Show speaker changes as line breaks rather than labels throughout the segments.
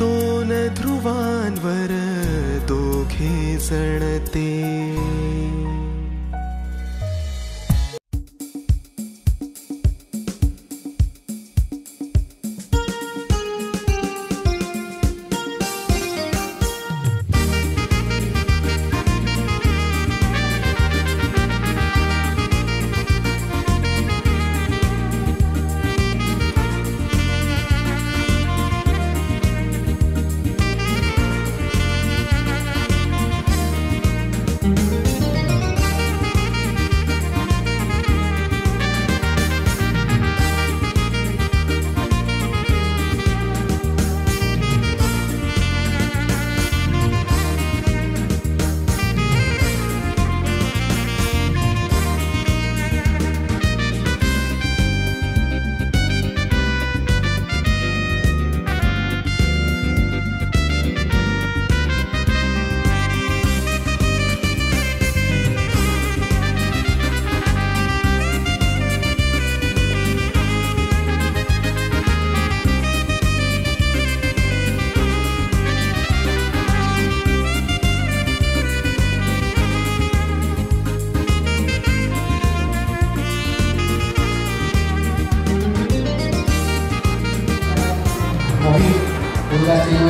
दोन ध्रुवांवर दोघे जण ते.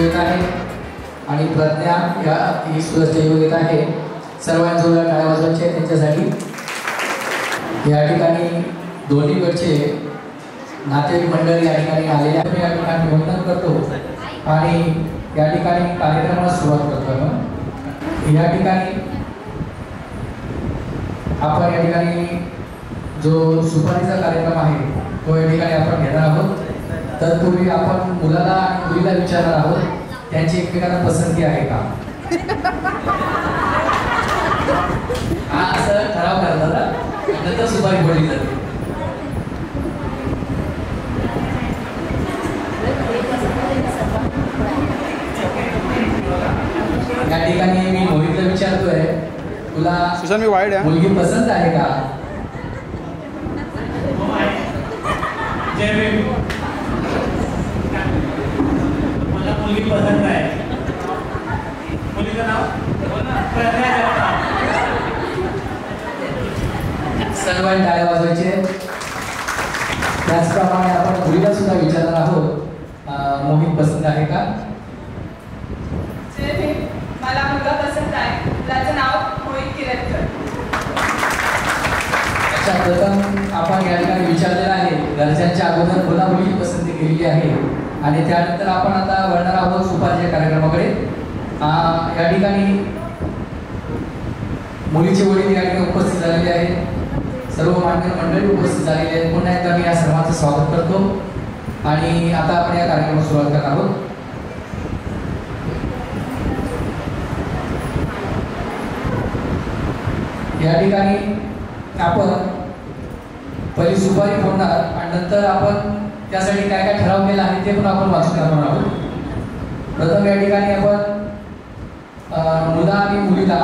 येत आहे आणि प्रज्ञा ही सुद्धा येत आहे. सर्वांजवळ टाळ्या वाजवायच्या त्यांच्यासाठी. या ठिकाणी दोन्हीकडचे नातेवाईक मंडळी या ठिकाणी आलेले आहेत. या ठिकाणी वंदन करतो आणि या ठिकाणी कार्यक्रमाला सुरुवात करतो आपण. या ठिकाणी आपण या ठिकाणी जो सुपारीचा कार्यक्रम आहे तो या ठिकाणी आपण घेणार आहोत. तत्पूर्वी आपण मुलाला आणि मुलीला विचारणार आहोत त्यांची एकमेकांना पसंती आहे का. हा असं ठराव करतात नंतर सुपारी बोलली जाते. या ठिकाणी मी मोहितला विचारतोय तुला मुलगी पसंत आहे का.
मला मुलगी पसंत आहे. मुलीचं नाव प्रज्ञा जगताप.
सर्वांनी टाळ्या वाजवायचे. त्याचप्रमाणे आपण मुलीला सुद्धा विचारणार आहोत मोहित पसंत आहे का.
मला मुलगा पसंत आहे. त्याचं नाव मोहित किरटकर.
अच्छा, प्रथम आपण या ठिकाणी विचारलेलं आहे. घरच्यांच्या अगोदर मुला मुलीची पसंती केलेली आहे आणि त्यानंतर आपण आता वळणार आहोत सुपारीच्या कार्यक्रमाकडे. या ठिकाणी मुलीचे वडील या ठिकाणी उपस्थित झालेले आहेत. सर्व मान्य मंडळी उपस्थित झालेली आहेत. पुन्हा एकदा मी या सर्वांचं स्वागत करतो आणि आता आपण या कार्यक्रमाला सुरुवात करणार आहोत. या ठिकाणी आपण पहिली सुपारी फोडणार आणि नंतर आपण त्यासाठी काय काय ठराव केला आहे ते पण आपण वाचून करणार आहोत. प्रथम या ठिकाणी आपण मुला आणि मुलीला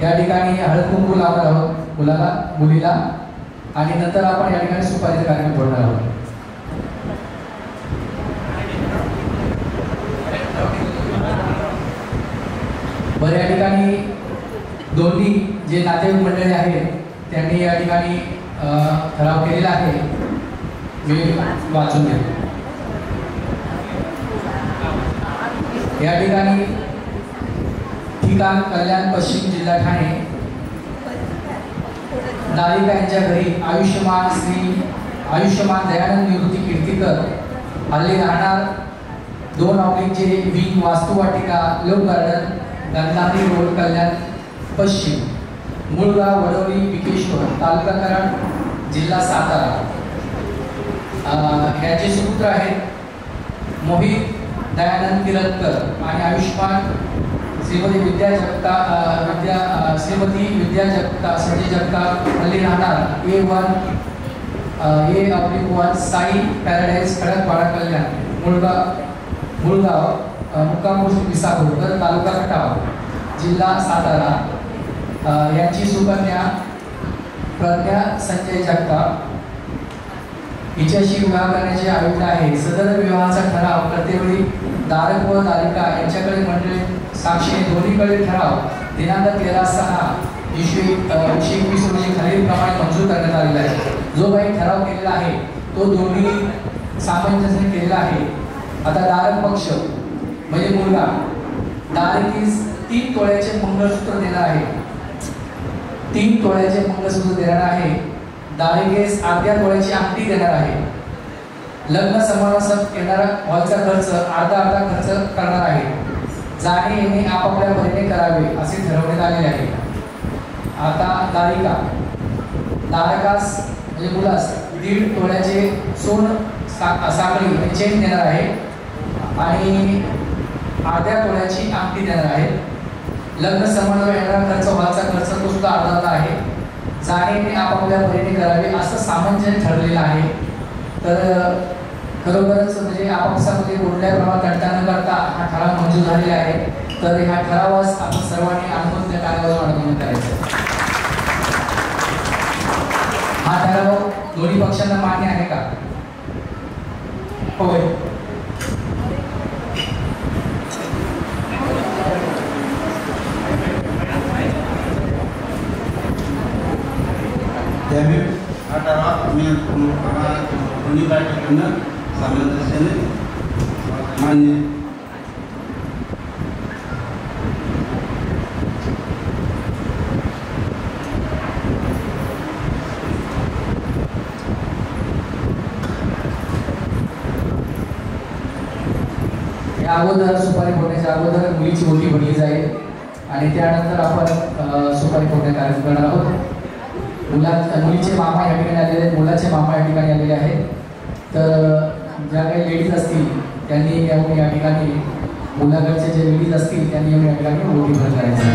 या ठिकाणी हळद कुंकू लावणार आहोत. मुलाला मुलीला आणि नंतर आपण या ठिकाणी सुपारीचा कार्यक्रम फोडणार आहोत. बरं, या ठिकाणी दोन्ही जे नातेवाईक मंडळी आहेत त्यांनी या ठिकाणी ठराव केलेला आहे. मी वाचून घेतो. या ठिकाणी ठिकाण कल्याण पश्चिम जिल्हा ठाणे. नालिका यांच्या घरी आयुष्यमान दयानंद निवृत्ती कीर्तीकर हल्ली राहणार 2/जे विंग वास्तुवाटिका लोक गार्डन गंधारी रोड कल्याण पश्चिम. मूळ गाव वडवली विकेश्वर तालुका कराड जिल्हा सातारा. यांचे सुपुत्र आहेत मोहित दयानंद किरटकर आणि आयुष्मान श्रीमती विद्या जगताप संजय जगताप हल्ली राहणार A1 साई पॅराडाईज खडकपाडा कल्याण मुळगाव मुक्काम पोस्ट विसापूर तालुका खटाव जिल्हा सातारा. यांची सुकन्या प्रज्ञा संजय जगताप हिच्याशी विवाह करण्याचे आयोजन आहे. सदर विवाहाचा ठराव करतेवेळी दारक व दारिका यांच्याकडे मंडळी साक्षी दोन्हीकडे ठराव दिनांक 13/6/2021 रोजी खालीलप्रमाणे मंजूर करण्यात आलेला आहे. जो काही ठराव केलेला आहे तो दोन्ही सामंजस्याने केलेला आहे. आता दारक पक्ष म्हणजे मुलगा दारिकीस 3 तोळ्याचे मंगळसूत्र देणार आहे. 3 तोळ्याचे मंगळसूत्र देणार आहे. दारिकेस अर्ध्या तोळ्याची अंगठी देणार आहे. लग्न समारंभात येणारा हॉलचा खर्च अर्धा खर्च करणार आहे. जाणे येणे आपापल्या परीने करावे असे ठरवण्यात आलेले आहे. आता दारकास म्हणजे मुलास 1.5 तोळ्याचे सोन साखळी चेन देणार आहे आणि अर्ध्या तोळ्याची अंगठी देणार आहे. लग्न समारंभात येणारा खर्च हॉलचा खर्च तो सुद्धा अर्धा आहे. जाणे येणे आपापल्या परीने करावे असं सामंजस्य ठरलेलं आहे. तर खरोखरच म्हणजे आपापसामध्ये कोणत्याही प्रमाणात तडता न करता हा ठराव मंजूर झालेला आहे. तर ह्या ठरावास आपण सर्वांनी आणून त्या कार्यावर अनुमोदन करायचं. हा ठराव दोन्ही पक्षांना मान्य आहे का? होय.
हा ठराव आम्ही दोन्ही पार्टीकडनं सामंजस्याने मान्य.
या अगोदर सुपारी फोडण्याच्या अगोदर मुलीची ओटी भरली जाईल आणि त्यानंतर आपण सुपारी फोडण्याचा कार्यक्रम करणार आहोत. मुलीचे मामा या ठिकाणी आलेले आहेत, मुलाचे मामा या ठिकाणी आलेले आहेत. तर ज्या काही लेडीज असतील त्यांनी येऊन या ठिकाणी मुलाकडचे जे लेडीज असतील त्यांनी येऊन या ठिकाणी ओटी भर करायचं.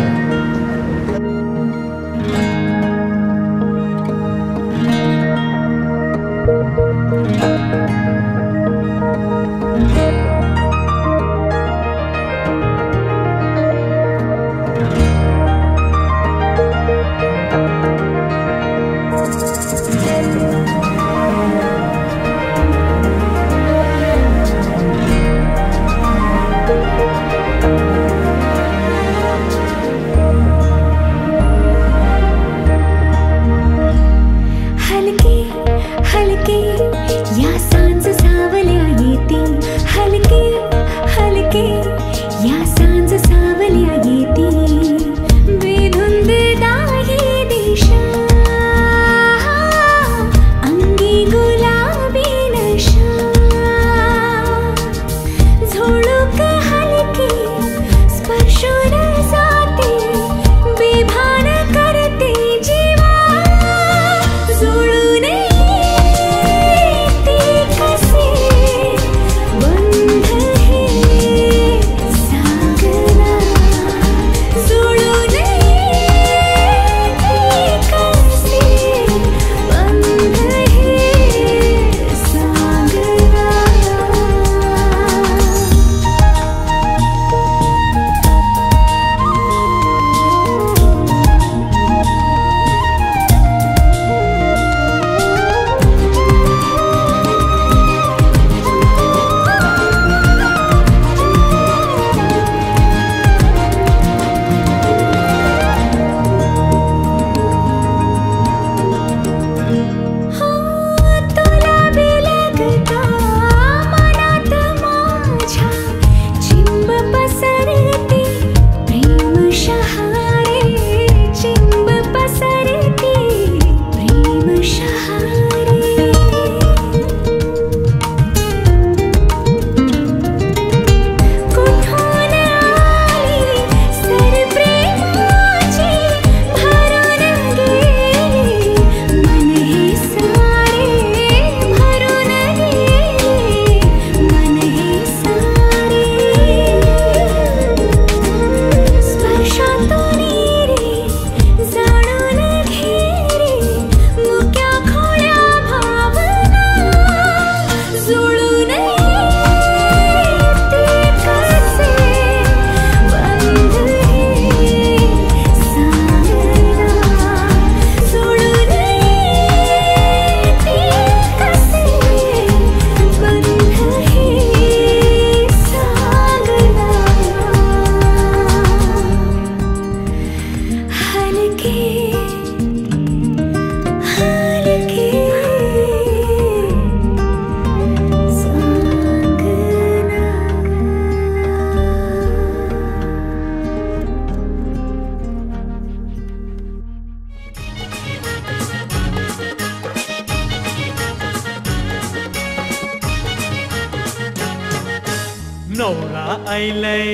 नवरा आयलाय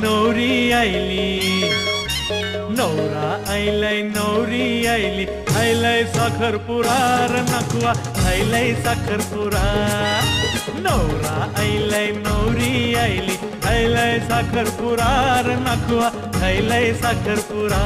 नवरी आयली नवरा आयलाय नवरी आयली आयलाय साखरपुरा र नकवा आयलाय साखरपुरा नवरा आयलाय नवरी आयली आयलाय साखरपुरा र नकवा आयलाय साखरपुरा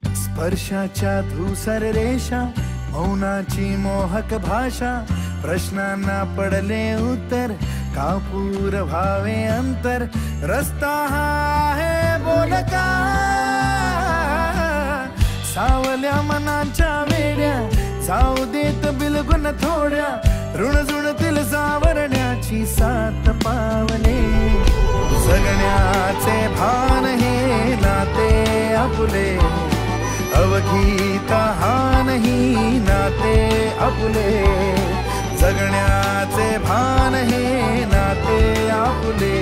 स्पर्शाच्या धूसर रेषा मौनाची मोहक भाषा प्रश्नांना पडले उत्तर कापूर भावे अंतर रस्ता हा आहे बोलका सावल्या मनांच्या वेड्या जाऊ देत बिलगुन थोड्या ऋणझुणतील सावरण्याची सात पावले जगण्याचे भान हे नाते आपुले अवघी हा नाही नाते आपुले जगण्याचे भान हे नाते आपुले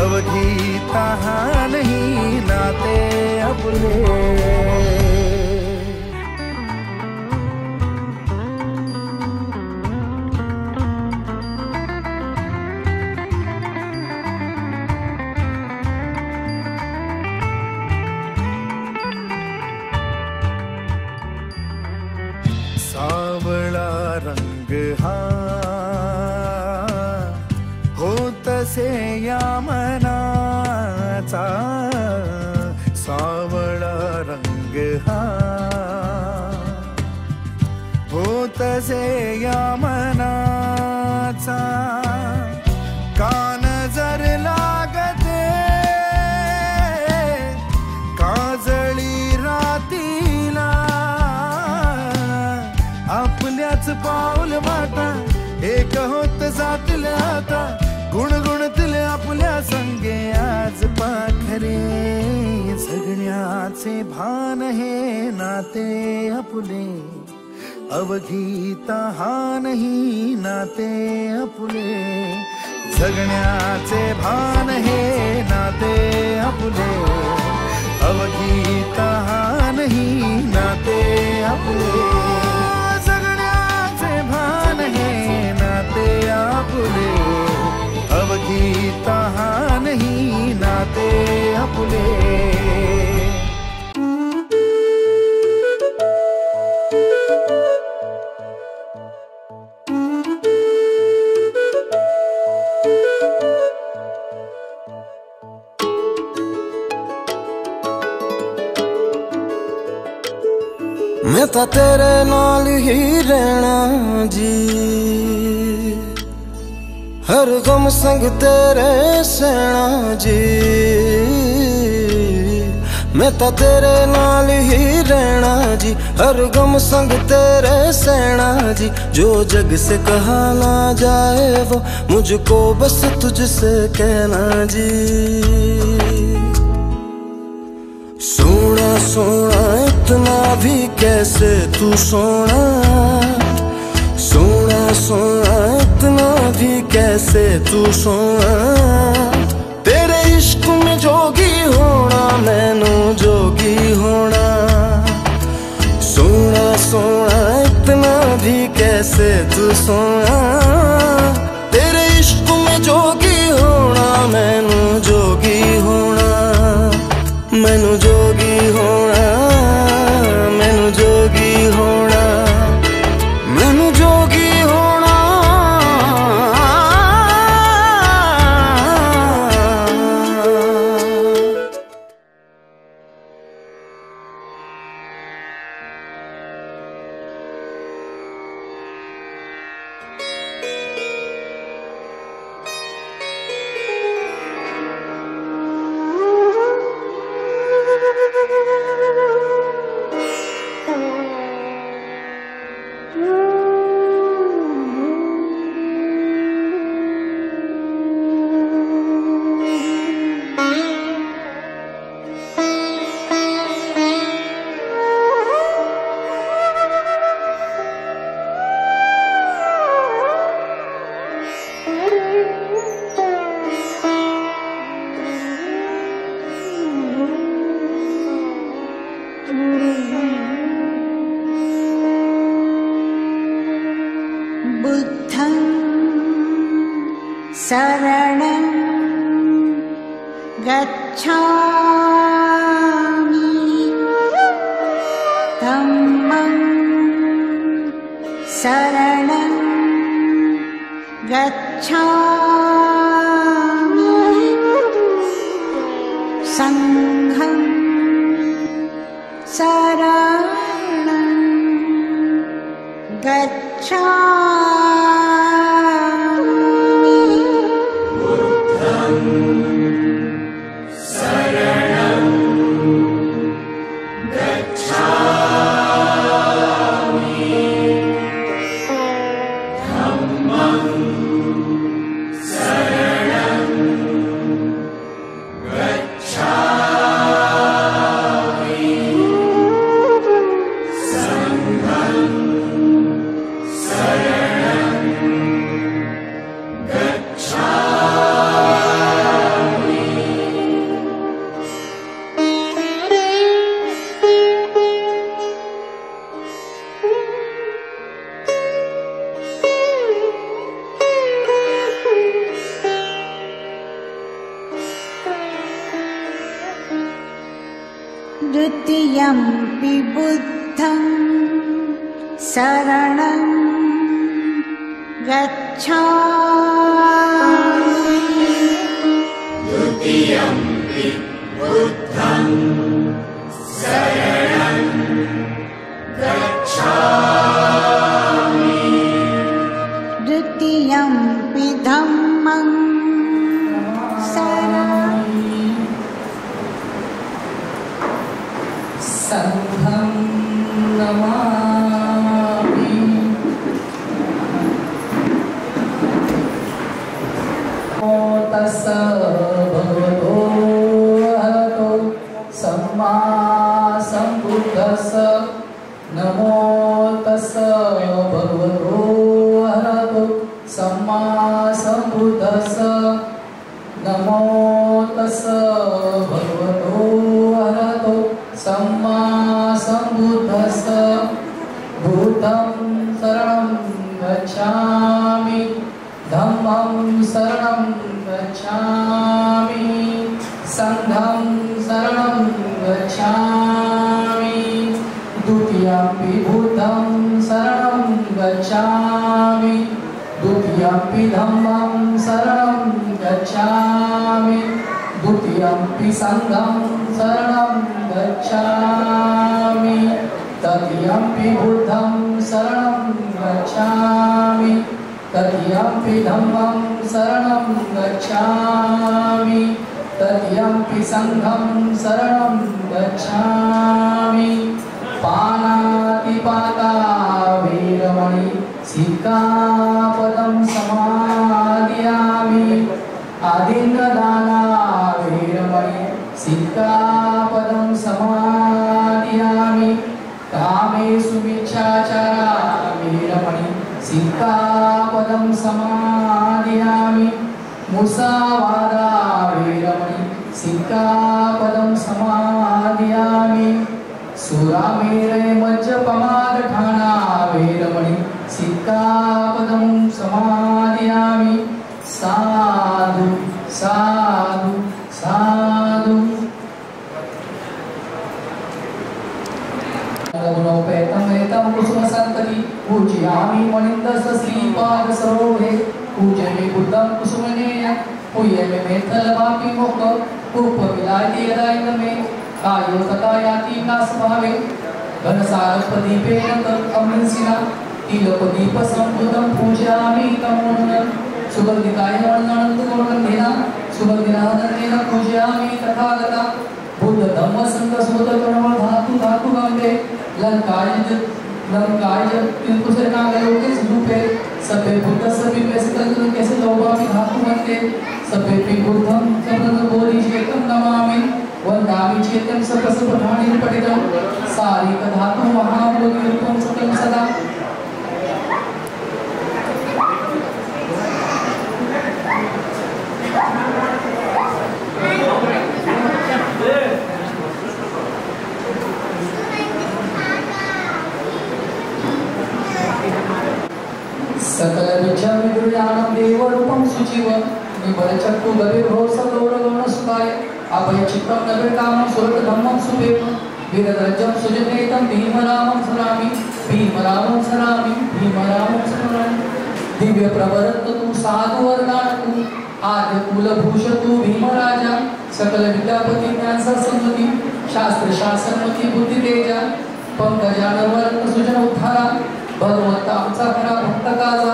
अवघी हा नाही नाते आपुले सावळा रंग हा हो तसे या मनाचा सावळा रंग हा हो तसे या मनाचा कान जर लागते काजळी रातीला आपल्याच पाऊल वाटा एक होत जातील आता गुणगुणतील आपल्या संगे आज पाखरे जगण्याचे भान हे नाते आपुले अवघीता हा नाही नाते आपुले जगण्याचे भान हे नाते आपुले अवघीता हा नाही नाते आपुले भान हे नाते आपुले अवघीता हा नहीं नाते आपुले
मैं तो तेरे नाल ही रहना जी हर गम संग तेरे सहना जी मैं तो तेरे नाल ही रहना जी हर गम संग तेरे सहना जी जो जग से कहा ना जाए वो मुझको बस तुझसे कहना जी सोना सोना इतना भी कैसे तू सोना सोना सोना इतना भी कैसे तू सोना तेरे इश्क में जोगी होना मैनू जोगी होना सोना सोना इतना भी कैसे तू सोना तेरे इश्क में जोगी होना मैनू जोगी होना मैनू जोगी होना मैनू जोगी होना मैनू जोगी होना
बुद्धं शरणं गच्छामि धम्मं शरणं गच्छामि संघं शरणं गच्छामि बुद्धं शरणं गच्छामि धम्मं शरणं गच्छामि संघं शरणं गच्छामि द्वितीयंपि बुद्धं शरणं गच्छामि द्वितीयंपि बुद्धं शरणं गच्छामि द्वितीयंपि धम्मं शरणं
संघं नमामि नमो तस्स भगवतो अरहतो सम्मा सम्बुद्धस्स नमो तस्स भगवतो अरहतो सम्मा सम्बुद्धस्स नमो तस्स भगवतो अरहतो सम्मा सम्बुद्धस्स बुद्धं शरणं गच्छामि धम्मं शरणं गच्छामि संघं शरणं गच्छामि द्वितीयंपि बुद्धं शरणं गच्छामि द्वितीयंपि धम्मं शरणं गच्छामि द्वितीयंपि संघं शरणं गच्छामि तृतीयंपि बुद्धं शरणं गच्छामि तृतीयंपि धम्मं शरणं गच्छामि तृतीयंपि संघं शरणं गच्छामि पानातिपाता वीरमणि सिक्खापदं समादयामि आदिन्नदाना वीरमणि सिक्खापदं समादयामि कामेषु मिच्छाचारा वीरमणि सिक्खापदं समादयामि मुसावादा वीरमणि सिक्खापदं समादयामि सुरामेरय मज्जपमादठाना वीरमणि सिक्खापदं समादयामि साधु साधु साधु गुणोपेतं कुसुमसन्तति पूजयामि मणिन्दस्य श्रीपादसरोहे पूजयामि बुद्धं कुसुमनेय पूजयामि मेथलवापि मोक्ष पुष्पविलायते यदा मे कायो तथा याति नासभावे घनसारपदीपेन तमंसिना तिलकदीपसंयुतं पूजयामि तमोन्न सुगन्धिकाय वर्णनन्तुगुणगन्धेन सुगन्धिनादनेन पूजयामि तथागता बुद्ध धम्म संघ सोद कर्म धातु धातु गंगे लंकाय तिलकुशे कांगलोके रूपे सभे बुद्ध सभी पैसे कैसे लोभामि धातु गंगे सभे पि बुद्धं सबन बोधि चेतम नमामि वंदामि चेतम सपस पठाणि पठितं सारिक धातु महाबोधि रूपं सत्यं सदा सकल विद्याम गुरुयानं देवरूपं सुजीव निबलचक्कु गविर्भव सगौरवणसुताय अभयचित्तं नगरकामं सुरतधम्मं सुदेवं वीररजं सुजनेतं भीमरामं सरामि भीमरामं सरामि भीमरामं सरामि दिव्य प्रवरत्त तू साधु वर्गाण तू आद्य कुलभूष तू भीमराजा सकल विद्यापती ज्ञान सरस्वती शास्त्र शासनमती बुद्धी तेजा पंकजानवर सुजन उद्धारा भगवंता आमचा खरा भक्त काजा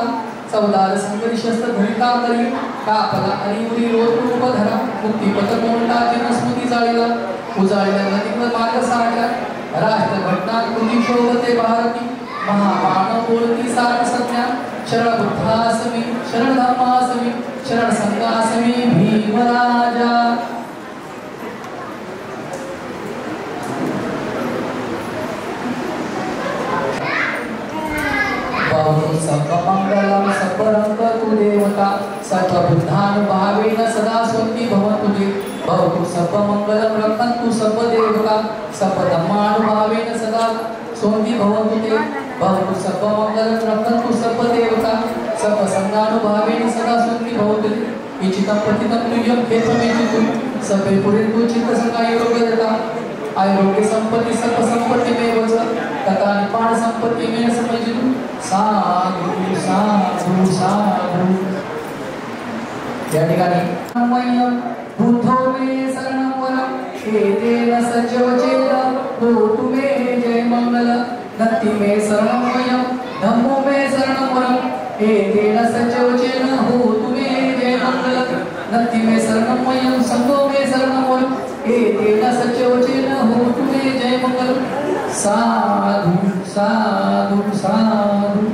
चौदार संकरी शस्त्र धरिता करी कापला अरिवरी रोज रूप धरा मुक्तिपथ कोंडा जनस्मृती जाळीला उजाळल्या नदीवर मार्ग साठा राष्ट्र घटना कृती शोभते भारती महामानव बोलती सार सत्या शरण बुद्धासमी शरण धर्मासमी शरण संघासमी भीमराजा बहु सर्वमंगलम सर्वरंगतु देवता सर्वबुद्धानुभावेन सदा स्वस्ति भवतु ते बहु सर्वमंगलम रक्षन्तु सर्वदेवता सर्वधर्मानुभावेन सदा स्वस्ति भवतु ते बहु सर्वमंगलम रक्षन्तु सर्वदेवता सर्वसंगानुभावेन सदा स्वस्ति भवतु ते इचितं पतितं तुयं खेतमेचितु सर्वे पुरेतु चित्तसंगायोगदता आरोग्य संपत्ति सर्व संपत्ति में वच तथा निपाण संपत्ति में समझितु साधु साधु साधु या ठिकाणी मय्यम बुद्धो मे शरणं वरम एतेन सच्चवचेन होतु मे जय मंगल नत्ति मे शरणं मय्यम धम्मो मे शरणं वरम एतेन सच्चवचेन होतु मे जय मंगल नत्ति मे शरणं मय्यम संघो मे शरणं वरम एतेन सच्चवचेन होतु मे जय मंगल साधु साधु साधु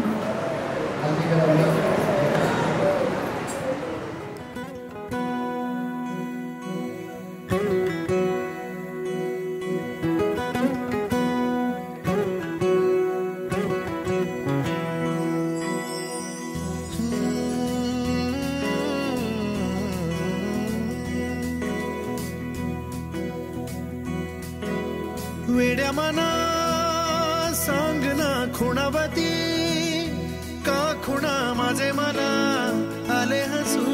वेड्या मना सांग ना खुणावती का खुणा माझे मला आले हसू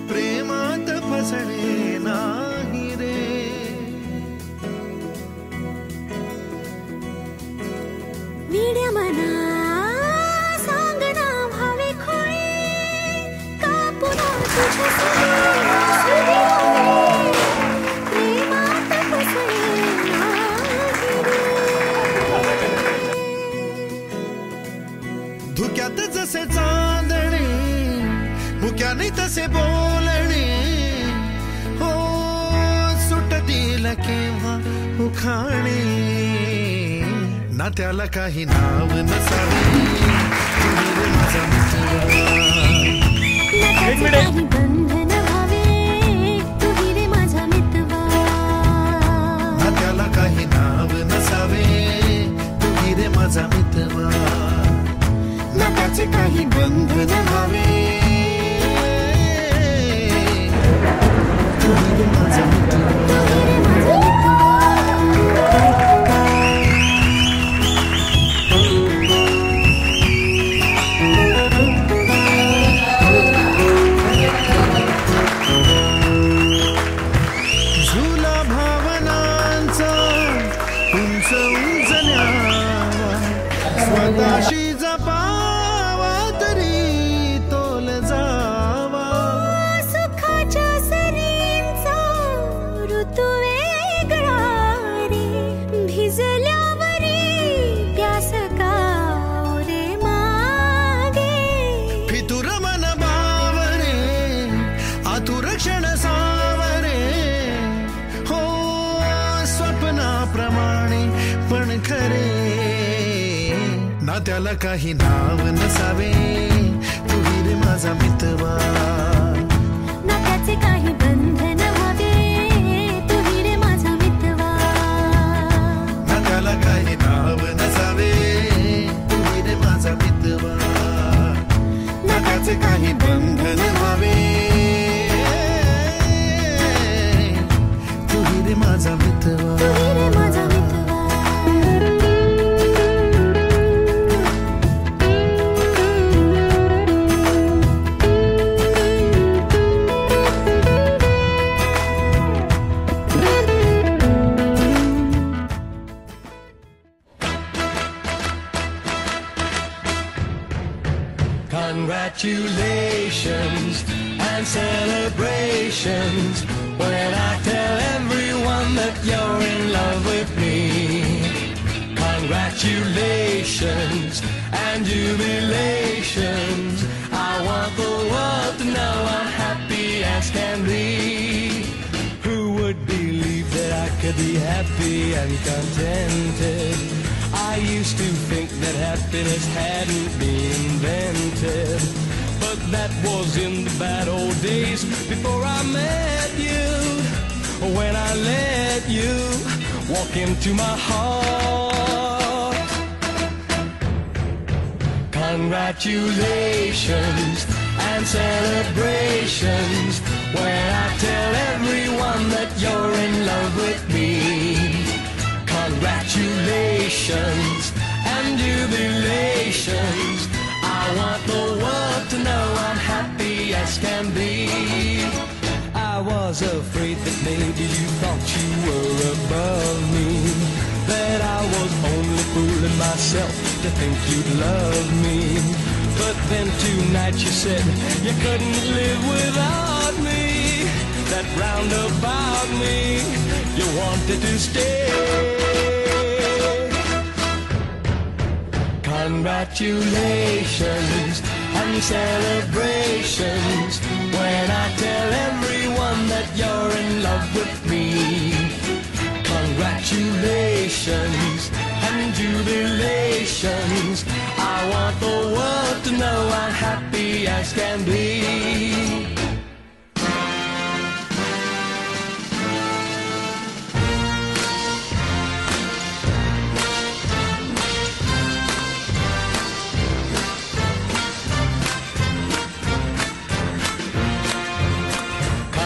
प्रेमात फसणे नाही रे
वेड्या मना सांग ना भावे खोळे का पुन्हा तुझ्या
धुक्यात जसे चांदणे मुक्याने तसे बोलणे हो सुटतील केव्हा उखाणे ना त्याला काही नाव नसावे तुम्ही रे माझा बंधन व्हावे तुम्ही रे माझा मितवा ना त्याला काही नाव नसावे तुम्ही रे माझा मितवा नाताचे काही बंधन व्हावे तुम्ही रे माझा मित्र झुला भावनांचा उंच उंच न्यावा स्वतःशी ना त्याला काही नाव नसावे तुही रे माझा मितवा ना त्याचे काही बंधन व्हावे तुही रे माझा मितवा ना त्याला काही नाव नसावे तुही रे माझा मितवा ना त्याचे काही बंधन व्हावे तुही रे माझा मितवा तुही रे माझा मितवा
Congratulations and celebrations when I tell everyone that you're in love with me. Congratulations and jubilations. I want the world to know I'm happy as can be. Who would believe that I could be happy and contented? I used to think that happiness hadn't been invented, but that was in the bad old days before I met you. When I let you walk into my heart. Congratulations and celebrations when I tell everyone that you're in love with me. Congratulations and jubilations. I want the world to know I'm happy as can be. I was afraid that maybe you thought you were above me, that I was only fooling myself to think you'd love me. But then tonight you said you couldn't live without me, that round about me you wanted to stay. Congratulations and celebrations when I tell everyone that you're in love with me. Congratulations and jubilations. I want the world to know I'm happy as can be.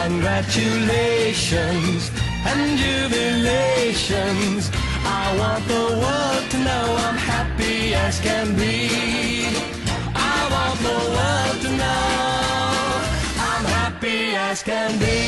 Congratulations and jubilations. I want the world to know I'm happy as can be. I want the world to know I'm happy as can be.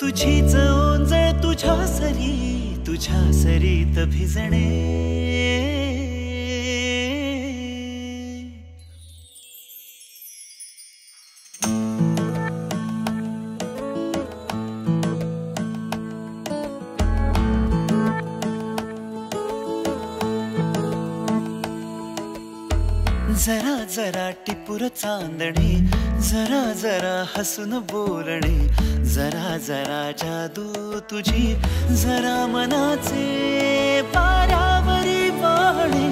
तुझीच ओंजळ तुझ्या सरीत भिजणे. जरा जरा टिपूर चांदणे, जरा जरा हसून बोलणे, जरा जरा जादू तुझी, जरा मनाचे पारावरी वाहणे.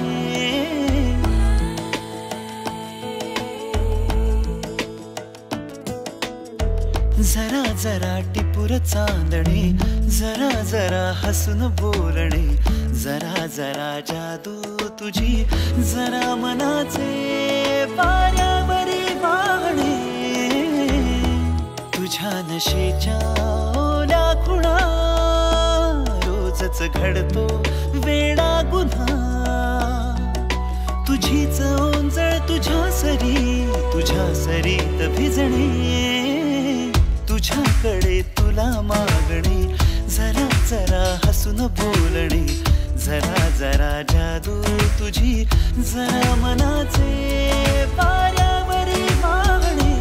जरा जरा टिपूर चांदणे, जरा जरा हसून बोलणे, जरा जरा जादू तुझी, जरा मनाचे पारावरी वाहणे. तुझ्या नशेच्या ओल्या खुणा रोजच घडतो वेडा गुन्हा. तुझीच ओंजळ तुझ्या सरीत भिजणे. तुझ्याकडे तुला मागणे, जरा जरा हसून बोलणे, जरा जरा जादू तुझी, जरा मनाचे पारावरी वाहणे.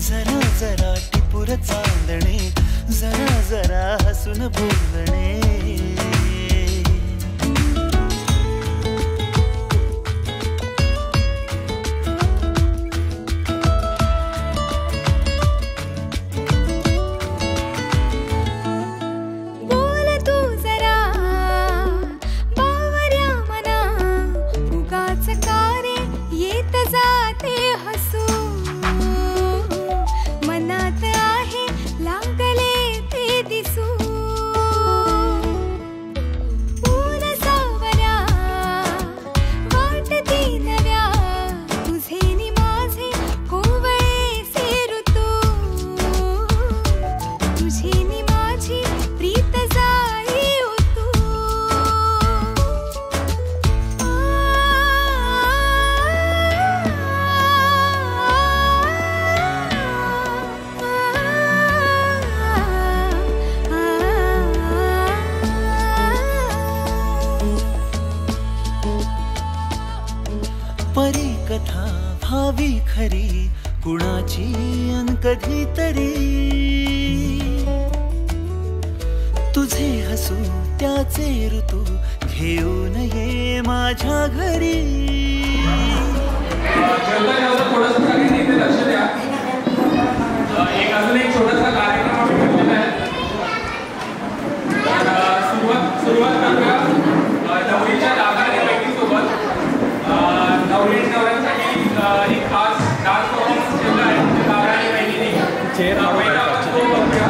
जरा जरा टिपूर चांदणे, जरा जरा हसून बोलणे.
मनात आहे लागले ते दिसू.
माझी खरी कुणाची अन कधीतरी तुझे हसू त्याचे ऋतू घेऊन ये माझ्या घरी.
थोडंसं सगळ्यांनी इथे लक्ष द्या. अजून एक छोटासा कार्यक्रम आम्ही ठेवलेला आहे. सुरुवात करूया नवरीच्या दादाने बहिणीसोबत. नवरी नवऱ्यांसाठी एक खास डान्स परफॉर्मन्स ठेवला आहे दादा आणि बहिणीने. पहिला आपण तो बघूया.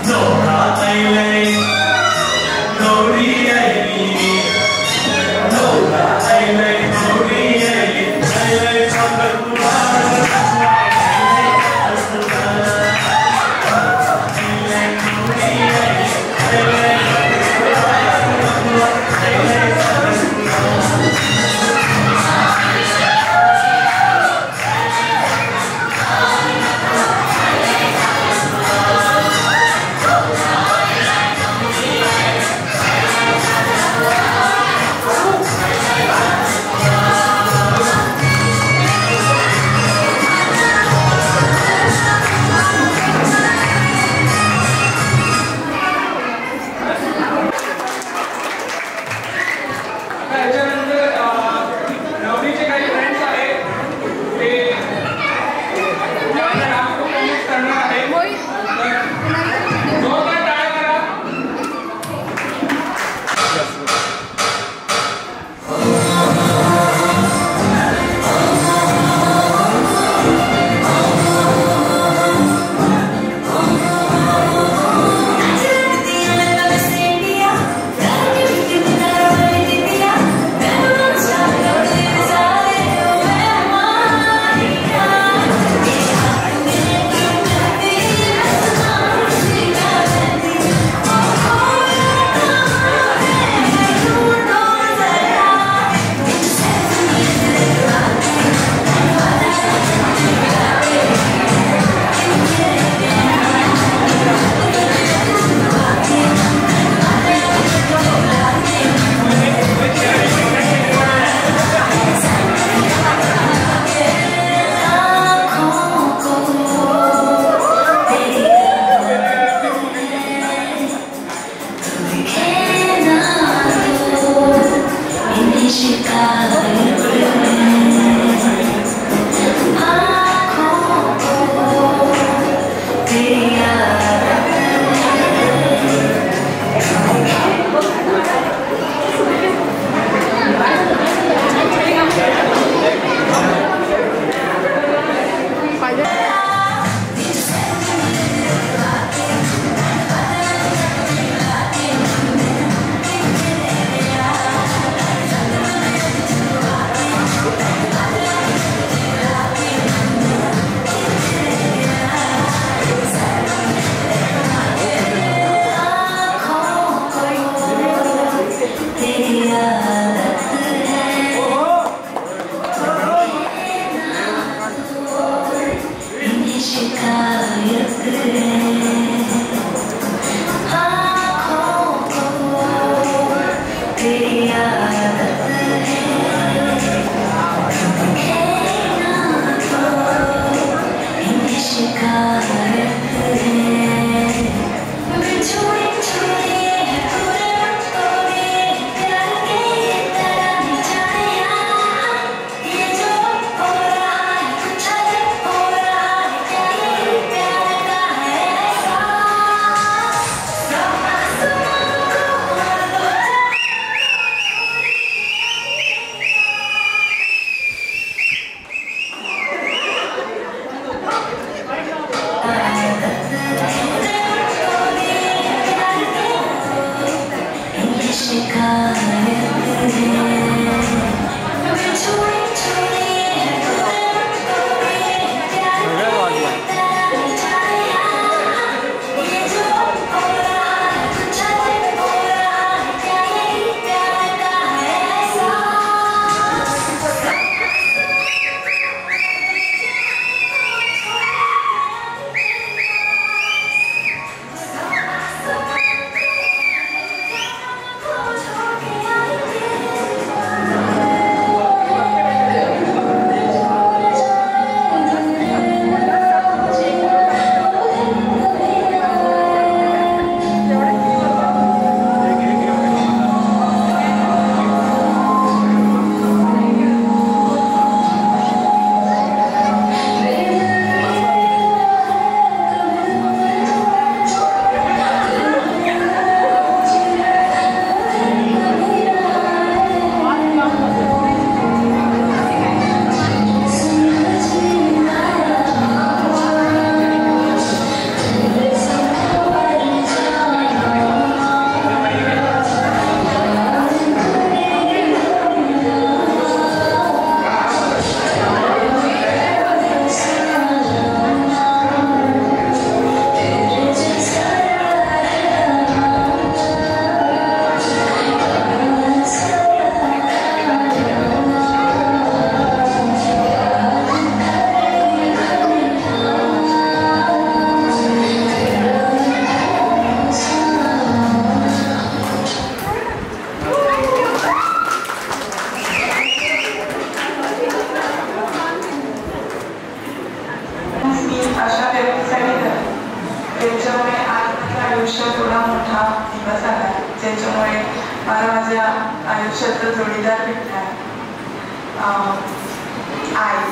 Nora Ailey, Nori Ailey.
ज्याच्यामुळे मला माझ्या आयुष्यातला जोडीदार भेटला आहे. आई.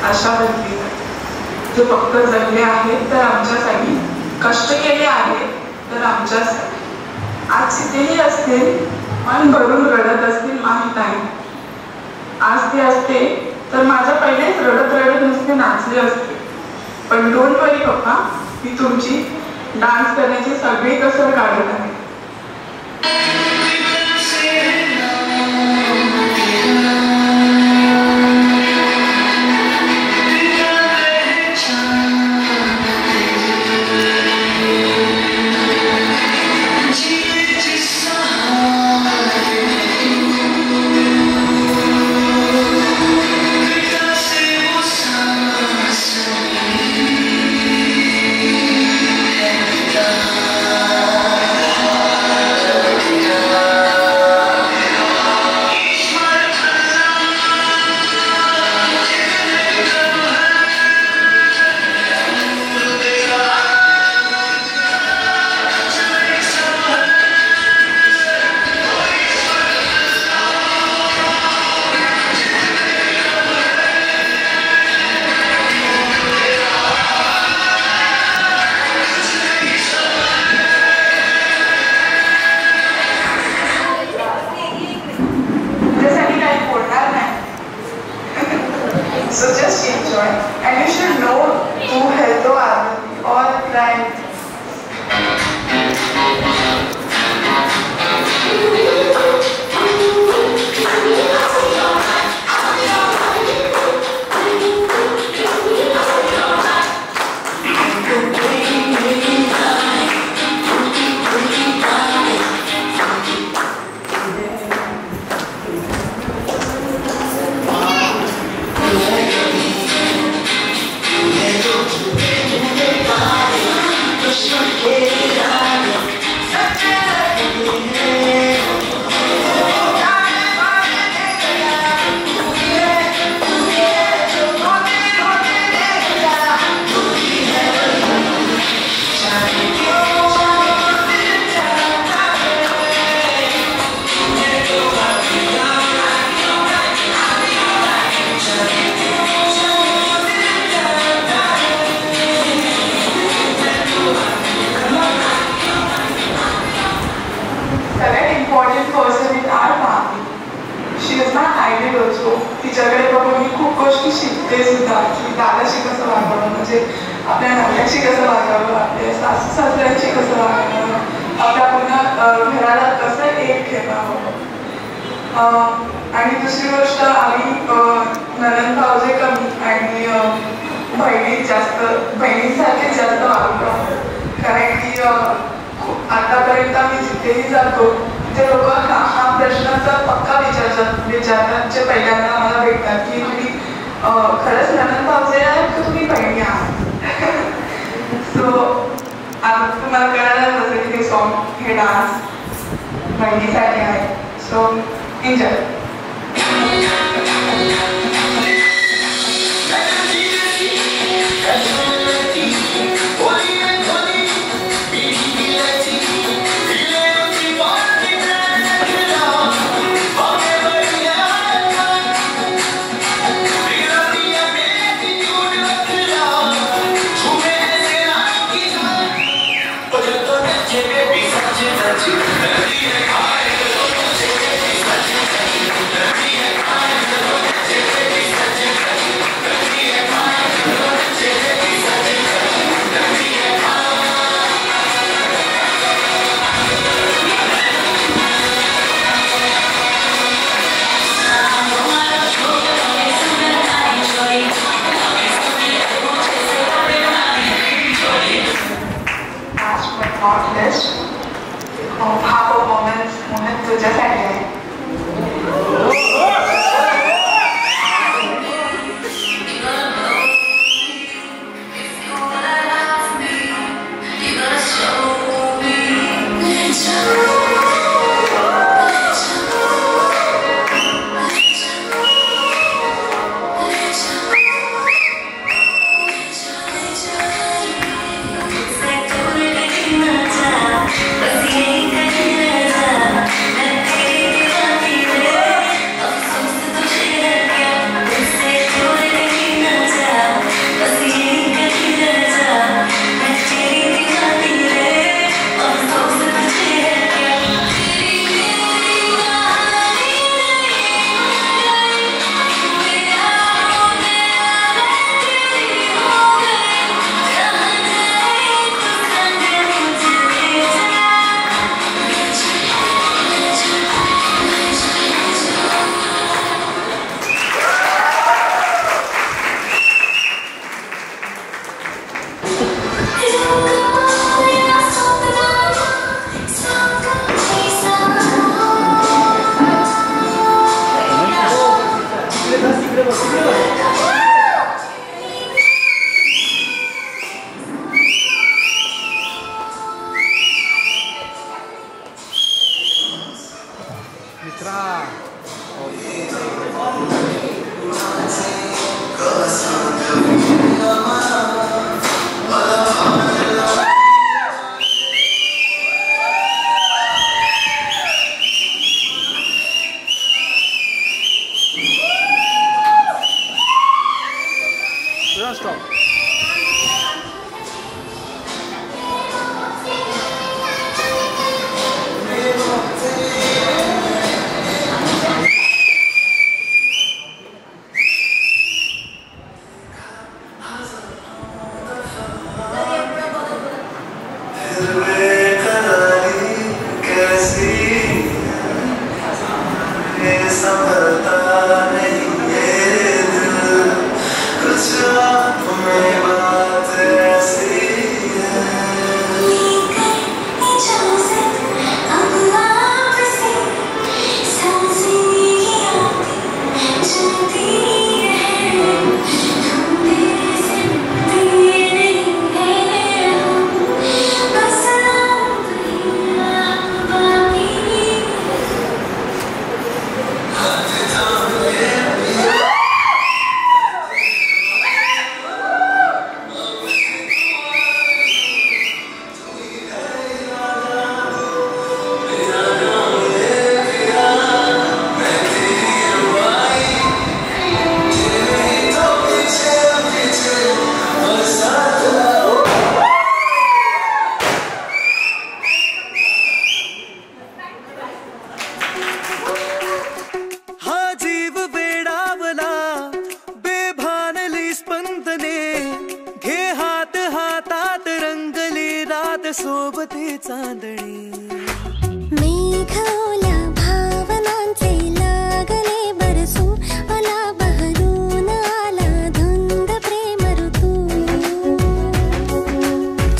अशा व्यक्ती जे फक्त जगले आहेत तर आमच्यासाठी, कष्ट केले आहेत तर आमच्यासाठी, आज तिथेही असतील मन भरून रडत असतील माहीत आहे. आज ते असते तर माझ्या पहिलेच रडत रडत नुसते नाचले असते. पण डोंट वरी पप्पा, मी तुमची डान्स करण्याची सगळी कसर काढत आहे. So just enjoy, and you should know who Hello Armani or Crime. तिच्याकडे बघून मी खूप गोष्टी शिकते सुद्धा की दादाशी कसं वागावं, म्हणजे आपल्या नवऱ्याशी कसं वागावं, आपल्या सासू सासऱ्यांशी कसं वागावं, आपल्या पुन्हा घराला कसं एक ठेवावं. आणि दुसरी गोष्ट आम्ही नणंद भावजे कमी आणि बहिणींसारखे जास्त वागतो. कारण की आतापर्यंत आम्ही जिथेही जातो ते लोक हा प्रश्नाचा पक्का विचारतात जे पहिल्यांदा आम्हाला भेटतात की तुम्ही खरंच नणंद भावजे आहात की तुम्ही बहिणी आहात. सो आता तुम्हाला कळायला नसेल की हे सॉन्ग हे डान्स बहिणीसाठी आहे. So enjoy. हा परफॉर्मन्स मोहन तुझ्यासाठी आहे.
संभलता नहीं ये दिल, कुछ
सोबती चांदणी
मेघावल्या भावनांचे लागले बरसू आला बहरून आला धुंद प्रेम ऋतू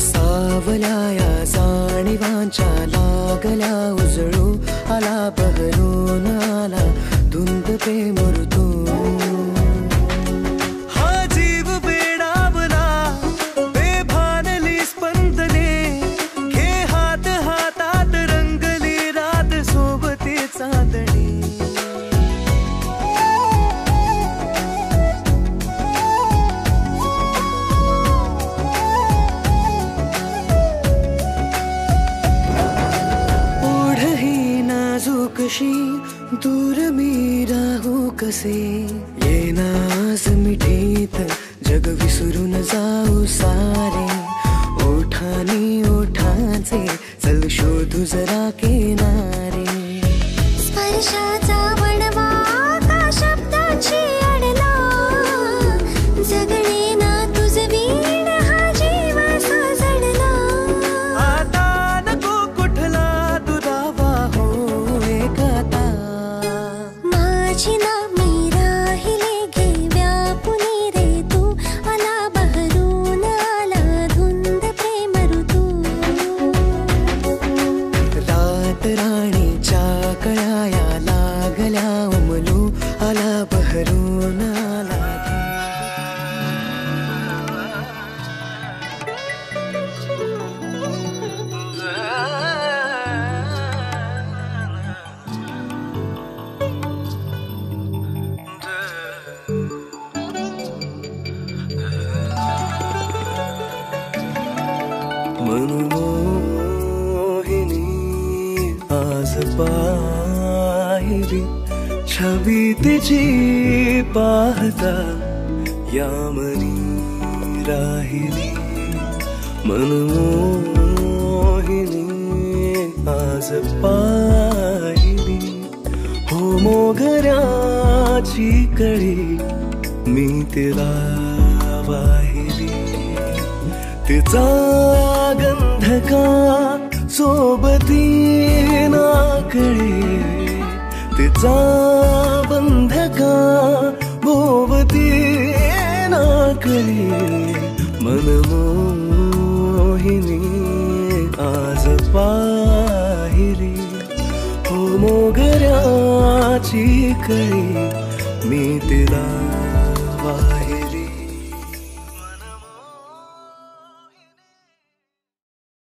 सावलाया जाणीवांच्या लागल्या उजळू आला बहरून आला धुंद प्रेम ऋतू हा जीव वेडावला बेभानली स्पंदने घे हात हातात रंगली रात सोबती चांदणी ओढही नाजूकशी दूर मी राहू कसे येना आज मिठीत जग विसरून जाऊ सारे ओठानी ओठांचे चल शोधू जरा किनारे
स्पर्शाचा वणवा का शब्दाची अडला जगणे ना तुझ वीण हा जीव सजडला
आता नको कुठला दुरावा हो एकाता
माझी ना मी राहिले घे व्यापुनी रे तू आला बहरून आला धुंद प्रेम ऋतू
रात राणीच्या कळाया लागल्या उमलू आला बहरून आला मनमोहिनी आज पाहिली छबी तिची पाहता यामनी राहिली मनमोहिनी आज पाहिली हो मोगऱ्याची कळी मी तिला वाहिली तिचा गंध का सोबती नाकळे तिचा बंध का भोवती नाकळे मनमोहिनी आज पाहिली हो मोगऱ्याची कळी मी तिला वाहिली